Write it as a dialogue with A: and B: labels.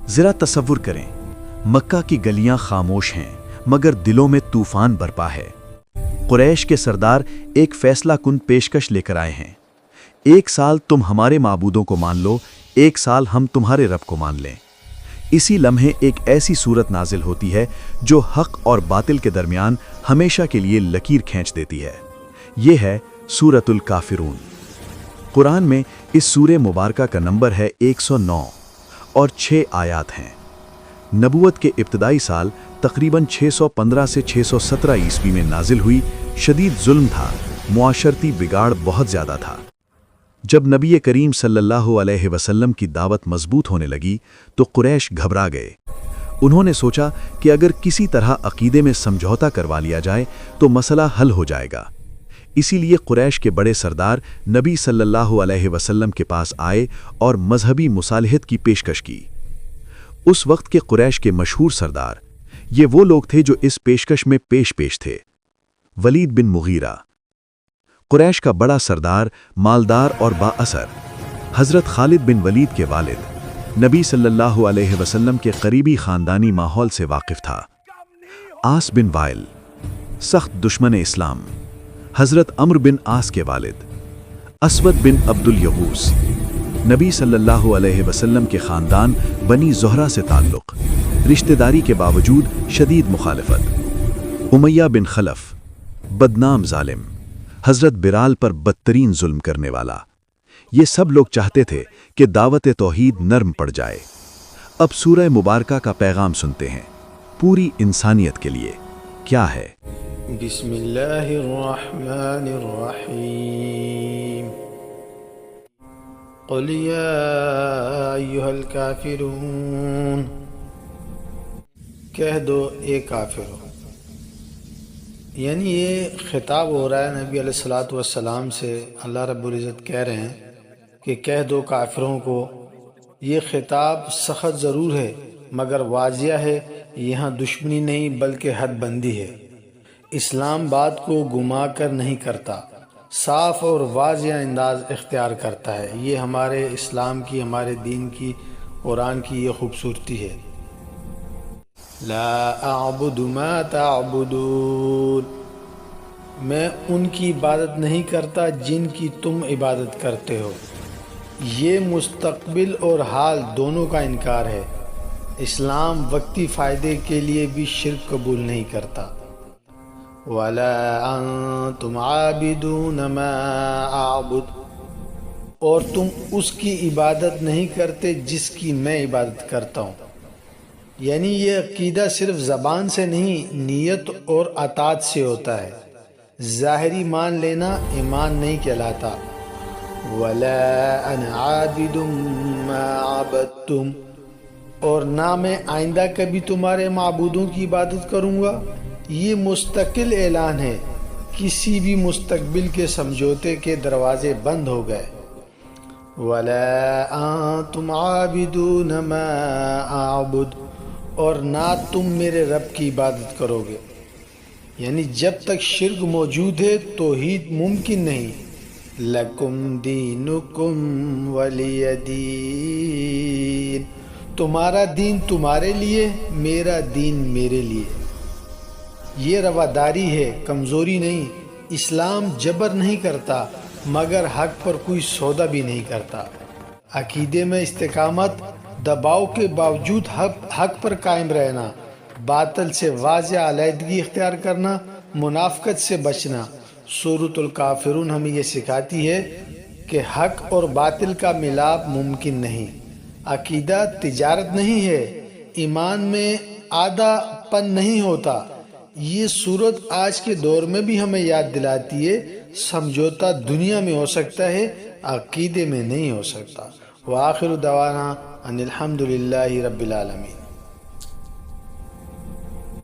A: ذرا تصور کریں، مکہ کی گلیاں خاموش ہیں مگر دلوں میں طوفان برپا ہے۔ قریش کے سردار ایک فیصلہ کن پیشکش لے کر آئے ہیں، 1 سال تم ہمارے معبودوں کو مان لو، 1 سال ہم تمہارے رب کو مان لیں۔ اسی لمحے ایک ایسی صورت نازل ہوتی ہے جو حق اور باطل کے درمیان ہمیشہ کے لیے لکیر کھینچ دیتی ہے۔ یہ ہے سورۃ الکافرون۔ قرآن میں اس سورہ مبارکہ کا نمبر ہے 109 اور 6 آیات ہیں۔ نبوت کے ابتدائی سال تقریباً 615 سے 617 عیسوی میں نازل ہوئی۔ شدید ظلم تھا، معاشرتی بگاڑ بہت زیادہ تھا۔ جب نبی کریم صلی اللہ علیہ وسلم کی دعوت مضبوط ہونے لگی تو قریش گھبرا گئے۔ انہوں نے سوچا کہ اگر کسی طرح عقیدے میں سمجھوتا کروا لیا جائے تو مسئلہ حل ہو جائے گا۔ اسی لیے قریش کے بڑے سردار نبی صلی اللہ علیہ وسلم کے پاس آئے اور مذہبی مصالحت کی پیشکش کی۔ اس وقت کے قریش کے مشہور سردار یہ وہ لوگ تھے جو اس پیشکش میں پیش تھے۔ ولید بن مغیرہ، قریش کا بڑا سردار، مالدار اور با اثر، حضرت خالد بن ولید کے والد، نبی صلی اللہ علیہ وسلم کے قریبی خاندانی ماحول سے واقف تھا۔ عاص بن وائل، سخت دشمن اسلام، حضرت عمرو بن عاص کے والد، اسود بن عبد الیغوث، نبی صلی اللہ علیہ وسلم کے خاندان بنی زہرہ سے تعلق، رشتہ داری کے باوجود شدید مخالفت، امیہ بن خلف، بدنام ظالم، حضرت بلال پر بدترین ظلم کرنے والا۔ یہ سب لوگ چاہتے تھے کہ دعوت توحید نرم پڑ جائے۔ اب سورہ مبارکہ کا پیغام سنتے ہیں، پوری انسانیت کے لیے کیا ہے۔
B: بسم اللہ الرحمن الرحیم، قل یا ایھا الکافرون، کہہ دو اے کافرو۔ یعنی یہ خطاب ہو رہا ہے نبی علیہ السلام سے۔ اللہ رب العزت کہہ رہے ہیں کہ کہہ دو کافروں کو۔ یہ خطاب سخت ضرور ہے مگر واضح ہے، یہاں دشمنی نہیں بلکہ حد بندی ہے۔ اسلام بات کو گما کر نہیں کرتا، صاف اور واضح انداز اختیار کرتا ہے۔ یہ ہمارے اسلام کی، ہمارے دین کی، قرآن کی یہ خوبصورتی ہے۔ لا اعبد ما تعبدون، میں ان کی عبادت نہیں کرتا جن کی تم عبادت کرتے ہو۔ یہ مستقبل اور حال دونوں کا انکار ہے۔ اسلام وقتی فائدے کے لیے بھی شرک قبول نہیں کرتا۔ وَلَا أَنْتُمْ عَابِدُونَ مَا أَعْبُدُ، اور تم اس کی عبادت نہیں کرتے جس کی میں عبادت کرتا ہوں۔ یعنی یہ عقیدہ صرف زبان سے نہیں، نیت اور اطاعت سے ہوتا ہے۔ ظاہری مان لینا ایمان نہیں کہلاتا۔ وَلَا أَنَا عَابِدٌ مَا عَبَدتُّمْ، اور نہ میں آئندہ کبھی تمہارے معبودوں کی عبادت کروں گا۔ یہ مستقل اعلان ہے، کسی بھی مستقبل کے سمجھوتے کے دروازے بند ہو گئے۔ وَلَا أَنْتُمْ عَابِدُونَ مَا أَعْبُدُ، اور نہ تم میرے رب کی عبادت کرو گے۔ یعنی جب تک شرک موجود ہے توحید ممکن نہیں۔ لَكُمْ دِينُكُمْ وَلِيَ دِينِ، تمہارا دین تمہارے لیے، میرا دین میرے لیے۔ یہ رواداری ہے، کمزوری نہیں۔ اسلام جبر نہیں کرتا مگر حق پر کوئی سودا بھی نہیں کرتا۔ عقیدے میں استقامت، دباؤ کے باوجود حق پر قائم رہنا، باطل سے واضح علیحدگی اختیار کرنا، منافقت سے بچنا۔ سورۃ الکافرون ہمیں یہ سکھاتی ہے کہ حق اور باطل کا ملاپ ممکن نہیں۔ عقیدہ تجارت نہیں ہے، ایمان میں آدھا پن نہیں ہوتا۔ یہ صورت آج کے دور میں بھی ہمیں یاد دلاتی ہے، سمجھوتا دنیا میں ہو سکتا ہے، عقیدے میں نہیں ہو سکتا۔ وآخر دعوانا ان الحمد للہ رب العالمین۔